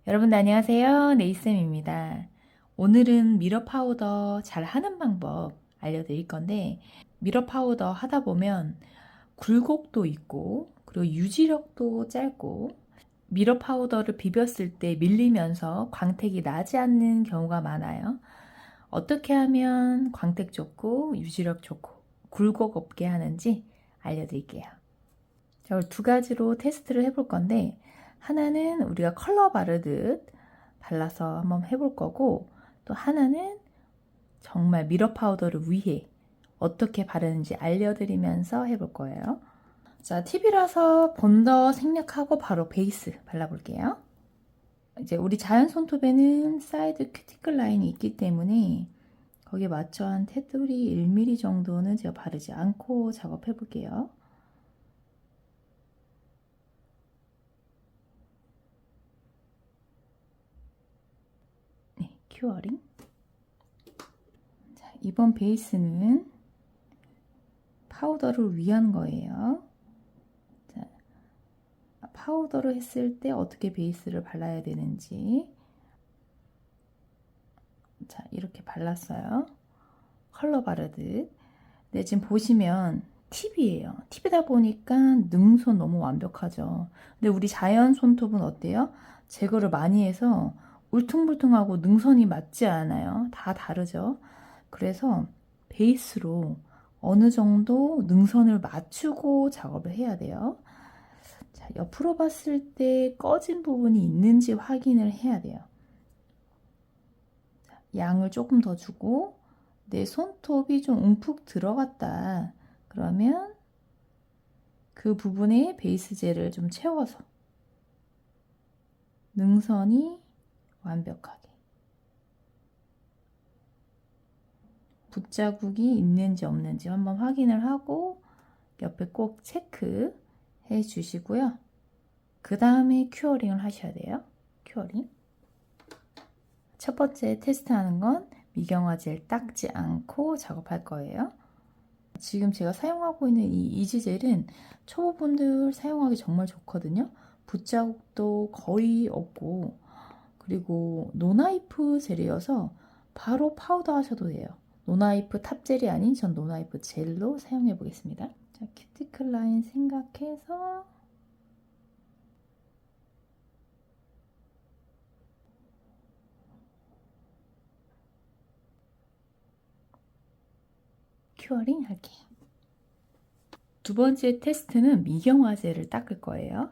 여러분들 안녕하세요. 네이쌤입니다. 오늘은 미러 파우더 잘 하는 방법 알려드릴 건데, 미러 파우더 하다 보면 굴곡도 있고 그리고 유지력도 짧고, 미러 파우더를 비볐을 때 밀리면서 광택이 나지 않는 경우가 많아요. 어떻게 하면 광택 좋고 유지력 좋고 굴곡 없게 하는지 알려드릴게요. 자, 두 가지로 테스트를 해볼 건데, 하나는 우리가 컬러 바르듯 발라서 한번 해볼 거고, 또 하나는 정말 미러 파우더를 위해 어떻게 바르는지 알려드리면서 해볼 거예요. 자, 팁이라서 본더 생략하고 바로 베이스 발라볼게요. 이제 우리 자연 손톱에는 사이드 큐티클 라인이 있기 때문에 거기에 맞춰 한 테두리 1mm 정도는 제가 바르지 않고 작업해 볼게요. 네, 큐어링. 자, 이번 베이스는 파우더를 위한 거예요. 자, 파우더를 했을 때 어떻게 베이스를 발라야 되는지. 자, 이렇게 발랐어요. 컬러 바르듯. 네, 지금 보시면 팁이에요. 팁이다 보니까 능손 너무 완벽하죠. 근데 우리 자연 손톱은 어때요? 제거를 많이 해서 울퉁불퉁하고 능선이 맞지 않아요. 다 다르죠. 그래서 베이스로 어느 정도 능선을 맞추고 작업을 해야 돼요. 자, 옆으로 봤을 때 꺼진 부분이 있는지 확인을 해야 돼요. 자, 양을 조금 더 주고 내 손톱이 좀 움푹 들어갔다. 그러면 그 부분에 베이스 젤을 좀 채워서 능선이 완벽하게, 붓자국이 있는지 없는지 한번 확인을 하고 옆에 꼭 체크 해 주시고요. 그 다음에 큐어링을 하셔야 돼요. 큐어링. 첫 번째 테스트하는 건 미경화 젤 닦지 않고 작업할 거예요. 지금 제가 사용하고 있는 이 이지젤은 초보분들 사용하기 정말 좋거든요. 붓자국도 거의 없고, 그리고 노나이프 젤이어서 바로 파우더 하셔도 돼요. 노나이프 탑젤이 아닌 전 노나이프 젤로 사용해 보겠습니다. 자, 큐티클 라인 생각해서 큐어링 할게요. 두 번째 테스트는 미경화제를 닦을 거예요.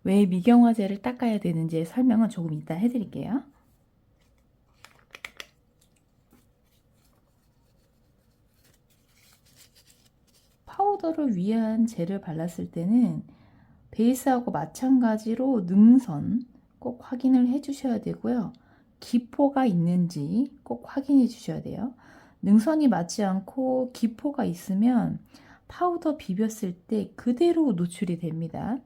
왜 미경화제를 닦아야 되는지 설명은 조금 이따 해드릴게요. 파우더를 위한 젤을 발랐을 때는 베이스하고 마찬가지로 능선 꼭 확인을 해 주셔야 되고요. 기포가 있는지 꼭 확인해 주셔야 돼요. 능선이 맞지 않고 기포가 있으면 파우더 비볐을 때 그대로 노출이 됩니다.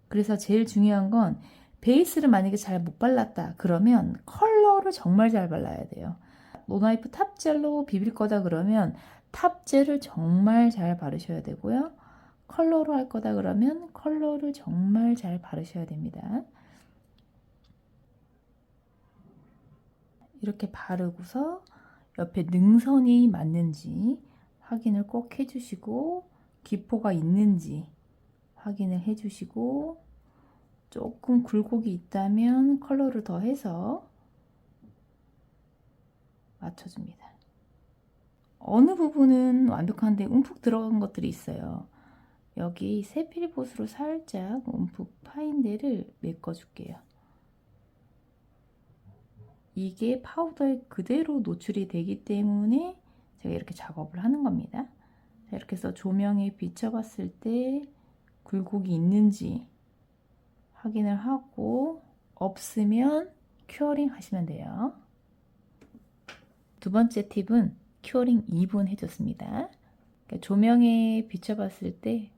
그래서 제일 중요한 건 베이스를 만약에 잘 못 발랐다 그러면 컬러를 정말 잘 발라야 돼요. 노나이프 탑젤로 비빌 거다 그러면 탑젤을 정말 잘 바르셔야 되고요. 컬러로 할 거다 그러면 컬러를 정말 잘 바르셔야 됩니다. 이렇게 바르고서 옆에 능선이 맞는지 확인을 꼭 해주시고, 기포가 있는지 확인을 해주시고, 조금 굴곡이 있다면 컬러를 더 해서 맞춰줍니다. 어느 부분은 완벽한데 움푹 들어간 것들이 있어요. 여기 세필봇으로 살짝 움푹 파인 데를 메꿔줄게요. 이게 파우더에 그대로 노출이 되기 때문에 제가 이렇게 작업을 하는 겁니다. 자, 이렇게 해서 조명에 비춰봤을 때 굴곡이 있는지 확인을 하고, 없으면 큐어링 하시면 돼요. 두 번째 팁은 큐어링 2분 해줬습니다. 그러니까 조명에 비춰봤을 때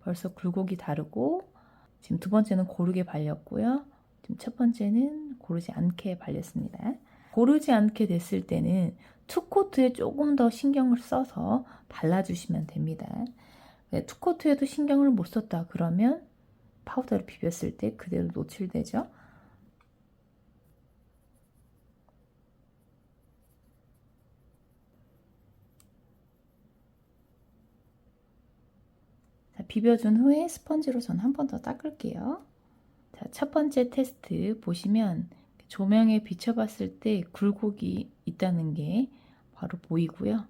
벌써 굴곡이 다르고, 지금 두 번째는 고르게 발렸고요. 지금 첫 번째는 고르지 않게 발렸습니다. 고르지 않게 됐을 때는 투코트에 조금 더 신경을 써서 발라주시면 됩니다. 투코트에도 신경을 못 썼다 그러면 파우더를 비볐을 때 그대로 노출되죠. 자, 비벼준 후에 스펀지로 전 한 번 더 닦을게요. 자, 첫 번째 테스트 보시면 조명에 비춰봤을 때 굴곡이 있다는 게 바로 보이고요.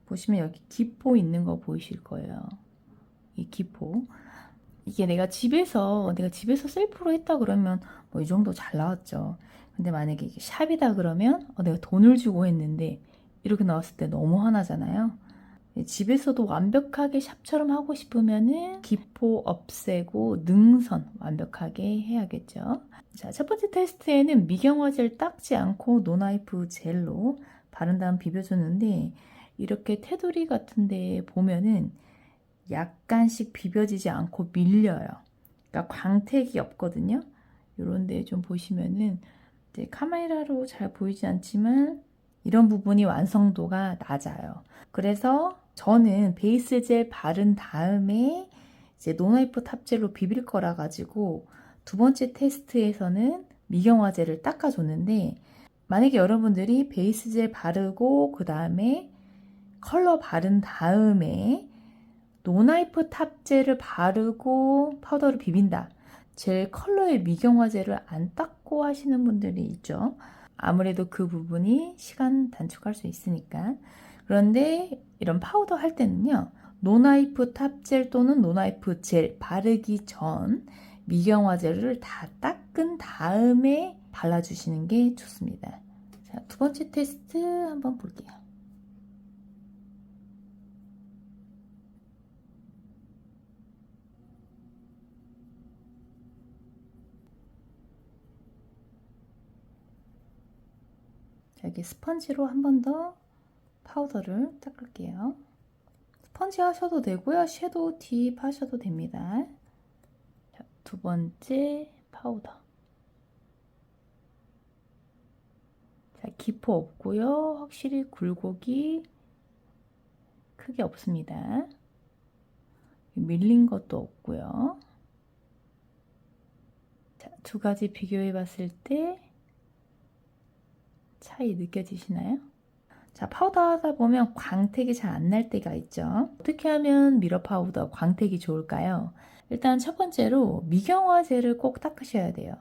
보시면 여기 기포 있는 거 보이실 거예요. 이 기포. 이게 내가 집에서 셀프로 했다 그러면 뭐 이 정도 잘 나왔죠. 근데 만약에 이게 샵이다 그러면 내가 돈을 주고 했는데 이렇게 나왔을 때 너무 화나잖아요. 집에서도 완벽하게 샵처럼 하고 싶으면은 기포 없애고 능선 완벽하게 해야겠죠. 자, 첫 번째 테스트에는 미경화 젤 닦지 않고 노나이프 젤로 바른 다음 비벼줬는데 이렇게 테두리 같은 데 보면은 약간씩 비벼지지 않고 밀려요. 그러니까 광택이 없거든요. 이런 데 좀 보시면은 이제 카메라로 잘 보이지 않지만 이런 부분이 완성도가 낮아요. 그래서 저는 베이스 젤 바른 다음에 이제 노나이프 탑젤로 비빌 거라 가지고 두 번째 테스트에서는 미경화 젤을 닦아줬는데 만약에 여러분들이 베이스 젤 바르고 그 다음에 컬러 바른 다음에 노나이프 탑젤을 바르고 파우더를 비빈다. 젤 컬러의 미경화젤을 안 닦고 하시는 분들이 있죠. 아무래도 그 부분이 시간 단축할 수 있으니까. 그런데 이런 파우더 할 때는요. 노나이프 탑젤 또는 노나이프 젤 바르기 전 미경화젤을 다 닦은 다음에 발라주시는 게 좋습니다. 자, 두 번째 테스트 한번 볼게요. 여기 스펀지로 한 번 더 파우더를 닦을게요. 스펀지 하셔도 되고요. 섀도우 팁 하셔도 됩니다. 자, 두 번째 파우더. 자, 기포 없고요. 확실히 굴곡이 크게 없습니다. 밀린 것도 없고요. 자, 두 가지 비교해 봤을 때 차이 느껴지시나요? 자, 파우더 하다 보면 광택이 잘 안 날 때가 있죠. 어떻게 하면 미러 파우더 광택이 좋을까요? 일단 첫 번째로 미경화 젤을 꼭 닦으셔야 돼요.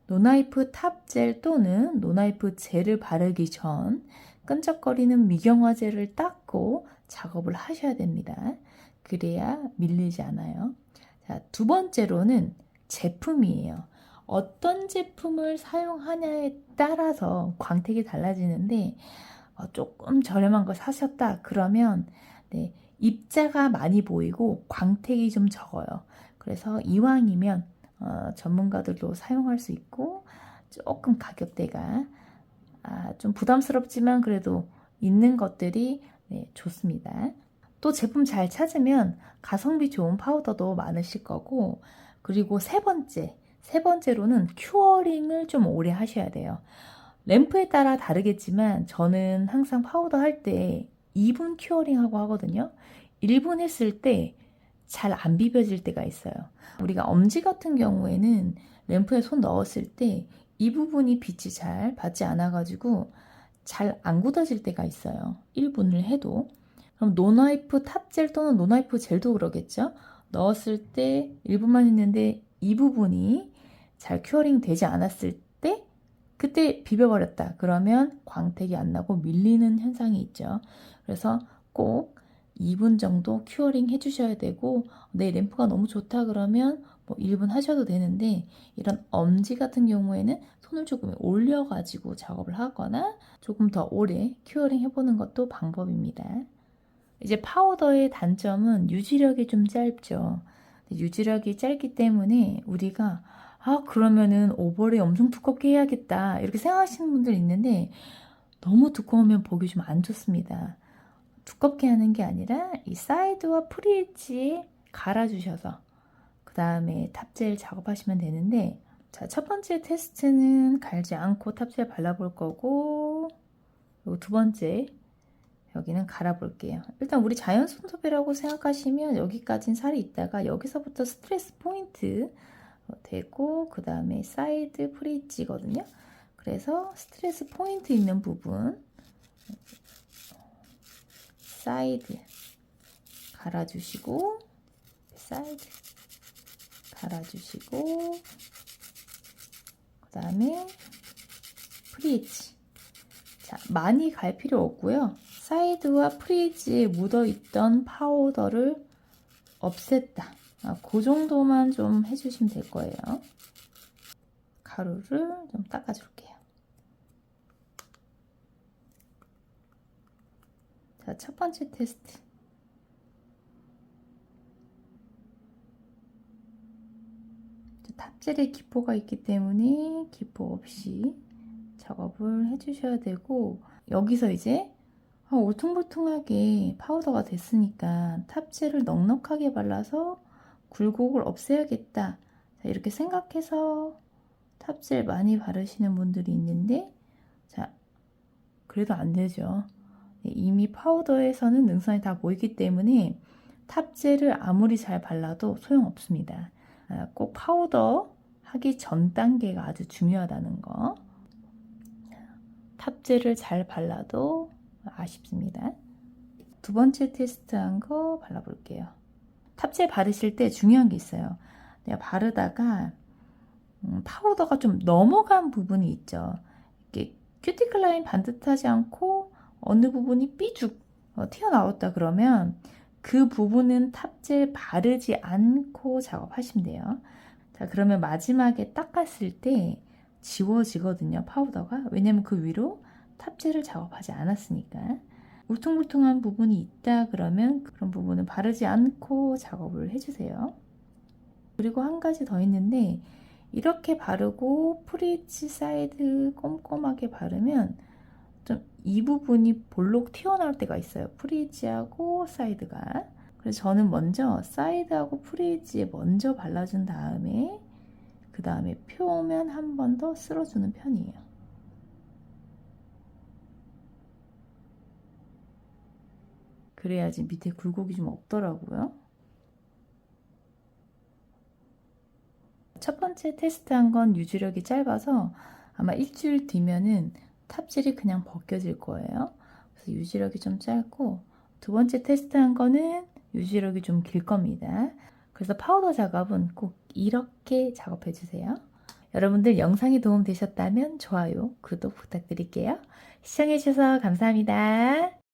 노나이프 탑 젤 또는 노나이프 젤을 바르기 전 끈적거리는 미경화 젤을 닦고 작업을 하셔야 됩니다. 그래야 밀리지 않아요. 자, 두 번째로는 제품이에요. 어떤 제품을 사용하냐에 따라서 광택이 달라지는데 조금 저렴한 거 사셨다 그러면 네, 입자가 많이 보이고 광택이 좀 적어요. 그래서 이왕이면 전문가들도 사용할 수 있고 조금 가격대가 좀 부담스럽지만 그래도 있는 것들이 네, 좋습니다. 또 제품 잘 찾으면 가성비 좋은 파우더도 많으실 거고 그리고 세 번째로는 큐어링을 좀 오래 하셔야 돼요. 램프에 따라 다르겠지만 저는 항상 파우더 할 때 2분 큐어링하고 하거든요. 1분 했을 때 잘 안 비벼질 때가 있어요. 우리가 엄지 같은 경우에는 램프에 손 넣었을 때 이 부분이 빛이 잘 받지 않아 가지고 잘 안 굳어질 때가 있어요. 1분을 해도. 그럼 노나이프 탑젤 또는 노나이프 젤도 그러겠죠. 넣었을 때 1분만 했는데 이 부분이 잘 큐어링 되지 않았을 때 그때 비벼버렸다. 그러면 광택이 안 나고 밀리는 현상이 있죠. 그래서 꼭 2분 정도 큐어링 해주셔야 되고 내 램프가 너무 좋다 그러면 뭐 1분 하셔도 되는데 이런 엄지 같은 경우에는 손을 조금 올려가지고 작업을 하거나 조금 더 오래 큐어링 해보는 것도 방법입니다. 이제 파우더의 단점은 유지력이 좀 짧죠. 유지력이 짧기 때문에 우리가 그러면은 오버레이 엄청 두껍게 해야겠다 이렇게 생각하시는 분들 있는데 너무 두꺼우면 보기 좀 안 좋습니다. 두껍게 하는 게 아니라 이 사이드와 프리지에 갈아주셔서 그 다음에 탑젤 작업하시면 되는데 자, 첫 번째 테스트는 갈지 않고 탑젤 발라볼 거고 그리고 두 번째 여기는 갈아볼게요. 일단 우리 자연 손톱이라고 생각하시면 여기까지는 살이 있다가 여기서부터 스트레스 포인트 되고 그 다음에 사이드 프리지거든요. 그래서 스트레스 포인트 있는 부분 사이드 갈아주시고 사이드 갈아주시고, 그 다음에 프리지. 자, 많이 갈 필요 없고요. 사이드와 프리지에 묻어있던 파우더를 없앴다. 그 정도만 좀 해주시면 될 거예요. 가루를 좀 닦아줄게요. 자, 첫 번째 테스트. 탑젤에 기포가 있기 때문에 기포 없이 작업을 해주셔야 되고, 여기서 이제 울퉁불퉁하게 파우더가 됐으니까 탑젤을 넉넉하게 발라서 굴곡을 없애야겠다. 자, 이렇게 생각해서 탑젤 많이 바르시는 분들이 있는데, 자, 그래도 안 되죠. 이미 파우더에서는 능선이 다 보이기 때문에 탑젤을 아무리 잘 발라도 소용없습니다. 꼭 파우더 하기 전 단계가 아주 중요하다는 거. 탑젤을 잘 발라도 아쉽습니다. 두 번째 테스트한 거 발라볼게요. 탑젤 바르실 때 중요한 게 있어요. 내가 바르다가 파우더가 좀 넘어간 부분이 있죠. 이렇게 큐티클 라인 반듯하지 않고 어느 부분이 삐죽 튀어나왔다 그러면 그 부분은 탑젤 바르지 않고 작업하시면 돼요. 자, 그러면 마지막에 닦았을 때 지워지거든요, 파우더가. 왜냐면 그 위로 탑젤을 작업하지 않았으니까. 울퉁불퉁한 부분이 있다 그러면 그런 부분은 바르지 않고 작업을 해주세요. 그리고 한 가지 더 있는데, 이렇게 바르고 프리지 사이드 꼼꼼하게 바르면 좀 이 부분이 볼록 튀어나올 때가 있어요. 프리지하고 사이드가. 그래서 저는 먼저 사이드하고 프리지에 먼저 발라준 다음에 그 다음에 표면 한 번 더 쓸어주는 편이에요. 그래야지 밑에 굴곡이 좀 없더라고요. 첫 번째 테스트한 건 유지력이 짧아서 아마 일주일 뒤면은 탑젤이 그냥 벗겨질 거예요. 그래서 유지력이 좀 짧고, 두 번째 테스트한 거는 유지력이 좀 길 겁니다. 그래서 파우더 작업은 꼭 이렇게 작업해 주세요. 여러분들 영상이 도움되셨다면 좋아요, 구독 부탁드릴게요. 시청해 주셔서 감사합니다.